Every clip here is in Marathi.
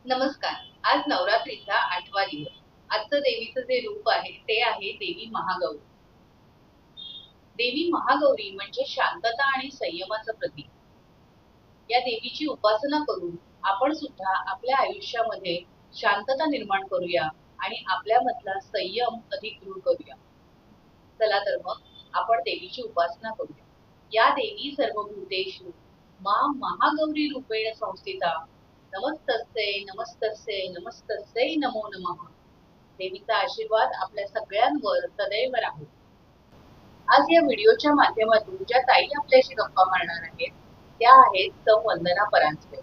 नमस्कार. आज नवरात्रीचा 8वा दिवस. आजचं देवीचं जे रूप आहे ते आहे देवी महागौरी. देवी महागौरी म्हणजे शांतता आणि संयमाचं प्रतीक. या देवीची उपासना करून आपण सुद्धा आपल्या आयुष्यामध्ये शांतता निर्माण करूया आणि आपल्यामधला संयम अधिक दृढ करूया. चला तर मग आपण देवीची उपासना करूया. या देवी सर्वभूतेषु मा महागौरी रूपेण संस्थिता नमस्तस्यै नमस्तस्यै नमस्तस्यै नमो नमः. देवीचा आशीर्वाद आपल्या सगळ्यांवर सदैव राहू. आज या व्हिडिओच्या माध्यमातून ज्या ताई आपल्याशी गप्पा मारणार आहेत त्या आहेत सौ वंदना परांजपे.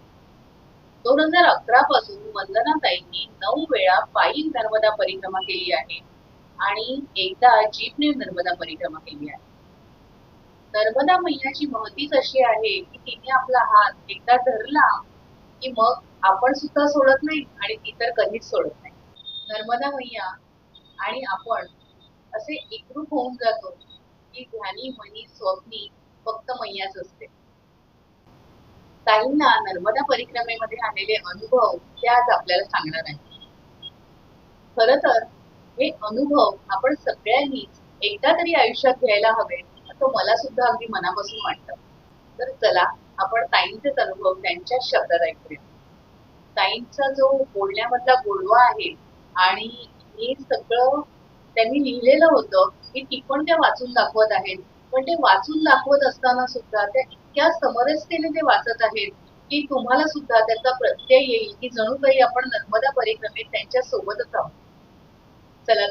2011 पासून वंदना ताईंनी 9 वेळा पायी नर्मदा परिक्रमा केली आहे आणि एकदा जीपने नर्मदा परिक्रमा केली आहे. नर्मदा मैयाची महतीच अशी आहे की तिने आपला हात एकदा धरला की मग आपण सुद्धा सोडत नाही आणि ती तर कधीच सोडत नाही. नर्मदा मैया आणि आपण असे एकरूप होऊन जातो की ध्यानी मनी स्वप्नी फक्त मैयाच असते. ताईंना नर्मदा परिक्रमेमध्ये आलेले अनुभव ते आज आपल्याला सांगणार आहे. खर तर हे अनुभव आपण सगळ्यांनीच एकदा तरी आयुष्यात घ्यायला हवे असं मला सुद्धा अगदी मनापासून वाटतं. तर चला आपण ताईंचेच अनुभव त्यांच्या शब्दात ऐकूया. ताईंचा जो बोलण्यामधला गोडवा आहे आणि हे सगळं त्यांनी लिहिलेलं होतं की ती पण त्या वाचून दाखवत आहेत. पण ते वाचून दाखवत असताना सुद्धा त्या इतक्या समरसतेने ते वाचत आहेत की तुम्हाला सुद्धा त्याचा प्रत्यय येईल की जणू काही आपण नर्मदा परिक्रमेत त्यांच्या सोबतच आहोत. चला